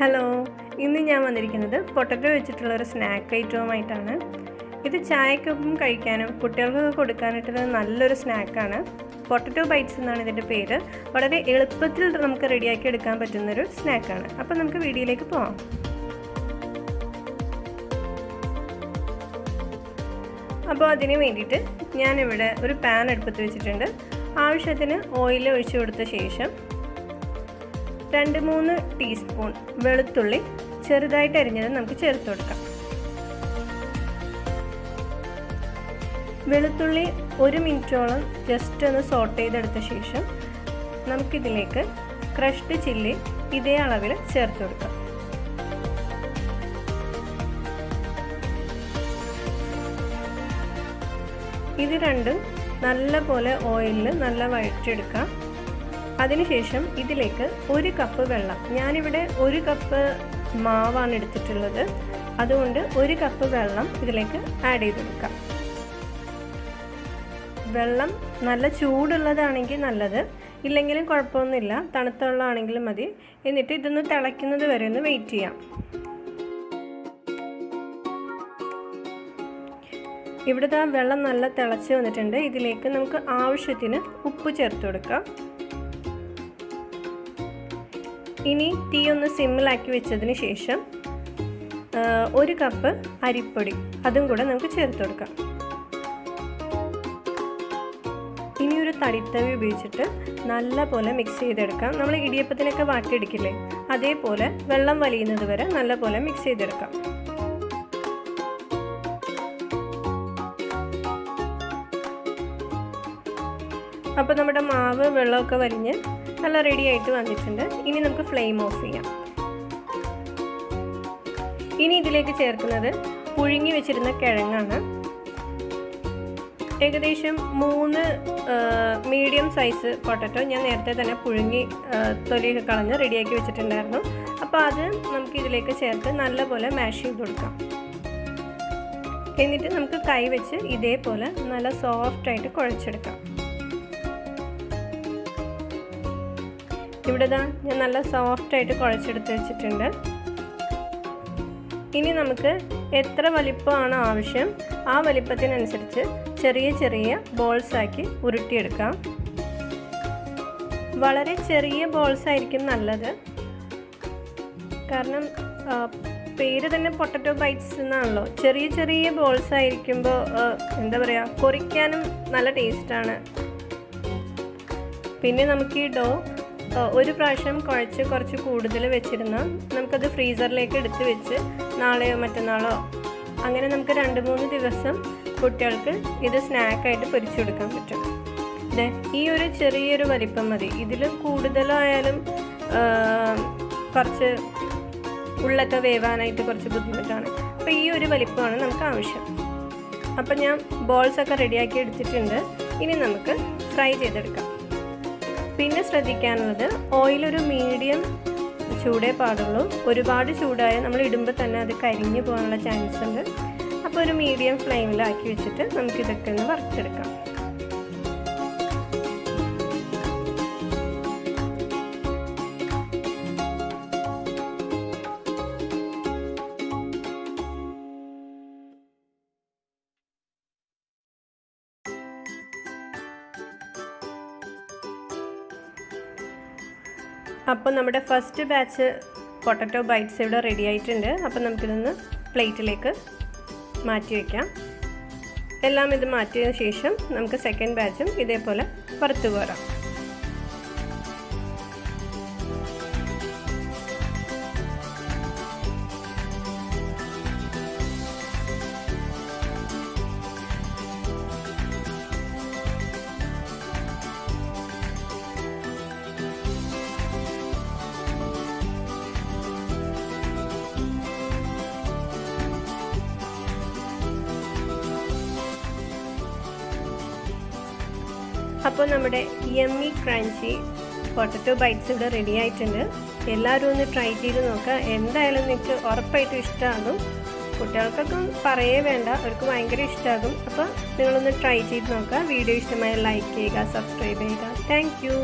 Hello, ഇന്ന് ഞാൻ വന്നിരിക്കുന്നത് പൊട്ടറ്റോ വെച്ചിട്ടുള്ളൊരു സ്നാക്ക് ഐറ്റവുമായിട്ടാണ്. ഇത് ചായക്കൊപ്പം കഴിക്കാനും കുട്ടികൾക്കൊക്കെ കൊടുക്കാനായിട്ടുള്ള നല്ലൊരു സ്നാക്കാണ്. പൊട്ടറ്റോ ബൈറ്റ്സ് എന്നാണ് ഇതിൻ്റെ പേര്. വളരെ എളുപ്പത്തിൽ നമുക്ക് റെഡിയാക്കി എടുക്കാൻ പറ്റുന്നൊരു സ്നാക്കാണ്. അപ്പോൾ നമുക്ക് വീഡിയോയിലേക്ക് പോകാം. അപ്പോൾ അതിന് വേണ്ടിയിട്ട് ഞാനിവിടെ ഒരു പാൻ അടുപ്പത്ത് വെച്ചിട്ടുണ്ട്. ആവശ്യത്തിന് ഓയിൽ ഒഴിച്ചു കൊടുത്ത ശേഷം 2-3 ടീസ്പൂൺ വെളുത്തുള്ളി ചെറുതായിട്ട് അരിഞ്ഞത് നമുക്ക് ചേർത്ത് കൊടുക്കാം. വെളുത്തുള്ളി 1 മിനിറ്റോളം ജസ്റ്റ് ഒന്ന് സോട്ട് ചെയ്തെടുത്ത ശേഷം നമുക്കിതിലേക്ക് ക്രഷ്ഡ് ചില്ലി ഇതേ അളവിൽ ചേർത്ത് കൊടുക്കാം. ഇത് രണ്ടും നല്ല പോലെ ഓയിലിൽ നല്ല വഴറ്റിയെടുക്കാം. അതിനുശേഷം ഇതിലേക്ക് 1 കപ്പ് വെള്ളം, ഞാനിവിടെ 1 കപ്പ് മാവാണ് എടുത്തിട്ടുള്ളത്, അതുകൊണ്ട് 1 കപ്പ് വെള്ളം ഇതിലേക്ക് ആഡ് ചെയ്ത് കൊടുക്കാം. വെള്ളം നല്ല ചൂടുള്ളതാണെങ്കിൽ നല്ലത്, ഇല്ലെങ്കിലും കുഴപ്പമൊന്നുമില്ല, തണുത്ത വെള്ളമാണെങ്കിലും മതി. എന്നിട്ട് ഇതൊന്ന് തിളയ്ക്കുന്നത് വരെ ഒന്ന് വെയിറ്റ് ചെയ്യാം. ഇവിടുത്തെ ആ വെള്ളം നല്ല തിളച്ച് വന്നിട്ടുണ്ട്. ഇതിലേക്ക് നമുക്ക് ആവശ്യത്തിന് ഉപ്പ് ചേർത്ത് കൊടുക്കാം. ഇനി തീ ഒന്ന് സിമ്മിലാക്കി വെച്ചതിന് ശേഷം 1 കപ്പ് അരിപ്പൊടി അതും കൂടെ നമുക്ക് ചേർത്ത് കൊടുക്കാം. ഇനി ഒരു തടിത്തവി ഉപയോഗിച്ചിട്ട് നല്ല പോലെ മിക്സ് ചെയ്തെടുക്കാം. നമ്മൾ ഇടിയപ്പത്തിനൊക്കെ വാട്ടിയെടുക്കില്ലേ, അതേപോലെ വെള്ളം വലിയുന്നത് വരെ നല്ല പോലെ മിക്സ് ചെയ്തെടുക്കാം. അപ്പോൾ നമ്മുടെ മാവ് വെള്ളമൊക്കെ വലിഞ്ഞ് നല്ല റെഡി ആയിട്ട് വന്നിട്ടുണ്ട്. ഇനി നമുക്ക് ഫ്ലെയിം ഓഫ് ചെയ്യാം. ഇനി ഇതിലേക്ക് ചേർക്കുന്നത് പുഴുങ്ങി വെച്ചിരുന്ന കിഴങ്ങാണ്. ഏകദേശം 3 മീഡിയം സൈസ് പൊട്ടറ്റോ ഞാൻ നേരത്തെ തന്നെ പുഴുങ്ങി തൊലിയൊക്കെ കളഞ്ഞ് റെഡിയാക്കി വെച്ചിട്ടുണ്ടായിരുന്നു. അപ്പോൾ അത് നമുക്ക് ഇതിലേക്ക് ചേർത്ത് നല്ലപോലെ മാഷ് ചെയ്ത് കൊടുക്കാം. എന്നിട്ട് നമുക്ക് കൈ വെച്ച് ഇതേപോലെ നല്ല സോഫ്റ്റായിട്ട് കുഴച്ചെടുക്കാം. ഇവിടെ ഞാൻ നല്ല സോഫ്റ്റായിട്ട് കുഴച്ചെടുത്ത് വെച്ചിട്ടുണ്ട്. ഇനി നമുക്ക് എത്ര വലിപ്പമാണ് ആവശ്യം ആ വലിപ്പത്തിനനുസരിച്ച് ചെറിയ ചെറിയ ബോൾസാക്കി ഉരുട്ടിയെടുക്കാം. വളരെ ചെറിയ ബോൾസ് ആയിരിക്കും നല്ലത്, കാരണം പേര് തന്നെ പൊട്ടറ്റോ ബൈറ്റ്സ് എന്നാണല്ലോ. ചെറിയ ചെറിയ ബോൾസ് ആയിരിക്കുമ്പോൾ എന്താ പറയുക, കൊറിക്കാനും നല്ല ടേസ്റ്റാണ്. പിന്നെ നമുക്ക് ഈ ഡോ ഒരു പ്രാവശ്യം കുഴച്ച് കുറച്ച് കൂടുതൽ വെച്ചിരുന്നാൽ നമുക്കത് ഫ്രീസറിലേക്ക് എടുത്ത് വെച്ച് നാളെയോ മറ്റന്നാളോ അങ്ങനെ നമുക്ക് 2-3 ദിവസം കുട്ടികൾക്ക് ഇത് സ്നാക്കായിട്ട് പൊരിച്ചു കൊടുക്കാൻ പറ്റും. ഈ ഒരു ചെറിയൊരു വലിപ്പം മതി. ഇതിൽ കൂടുതലായാലും കുറച്ച് ഉള്ളൊക്കെ വേവാനായിട്ട് കുറച്ച് ബുദ്ധിമുട്ടാണ്. അപ്പോൾ ഈ ഒരു വലിപ്പമാണ് നമുക്ക് ആവശ്യം. അപ്പോൾ ഞാൻ ബോൾസൊക്കെ റെഡിയാക്കി എടുത്തിട്ടുണ്ട്. ഇനി നമുക്ക് ഫ്രൈ ചെയ്തെടുക്കാം. പിന്നെ ശ്രദ്ധിക്കാനുള്ളത്, ഓയിലൊരു മീഡിയം ചൂടേ പാടുള്ളൂ. ഒരുപാട് ചൂടായ നമ്മൾ ഇടുമ്പോൾ തന്നെ അത് കരിഞ്ഞു പോകാനുള്ള ചാൻസ് ഉണ്ട്. അപ്പോൾ ഒരു മീഡിയം ഫ്ലെയിമിലാക്കി വെച്ചിട്ട് നമുക്കിതൊക്കെ ഒന്ന് വറുത്തെടുക്കാം. അപ്പോൾ നമ്മുടെ ഫസ്റ്റ് ബാച്ച് പൊട്ടറ്റോ ബൈറ്റ്സ് ഇവിടെ റെഡി ആയിട്ടുണ്ട്. അപ്പോൾ നമുക്കിതൊന്ന് പ്ലേറ്റിലേക്ക് മാറ്റി വയ്ക്കാം. എല്ലാം ഇത് മാറ്റിയതിന് ശേഷം നമുക്ക് സെക്കൻഡ് ബാച്ചും ഇതേപോലെ വറുത്ത് കോരാം. അപ്പോൾ നമ്മുടെ യമ്മി ക്രഞ്ചി പൊട്ടറ്റോ ബൈറ്റ്സ് ഇവിടെ റെഡി ആയിട്ടുണ്ട്. എല്ലാവരും ഒന്ന് ട്രൈ ചെയ്ത് നോക്കുക. എന്തായാലും നിങ്ങൾക്ക് ഉറപ്പായിട്ടും ഇഷ്ടമാകും. കുട്ടികൾക്കൊക്കെ പറയേ വേണ്ട, അവർക്ക് ഭയങ്കര ഇഷ്ടമാകും. അപ്പോൾ നിങ്ങളൊന്ന് ട്രൈ ചെയ്ത് നോക്കുക. വീഡിയോ ഇഷ്ടമായ ലൈക്ക് ചെയ്യുക, സബ്സ്ക്രൈബ് ചെയ്യുക. Thank you.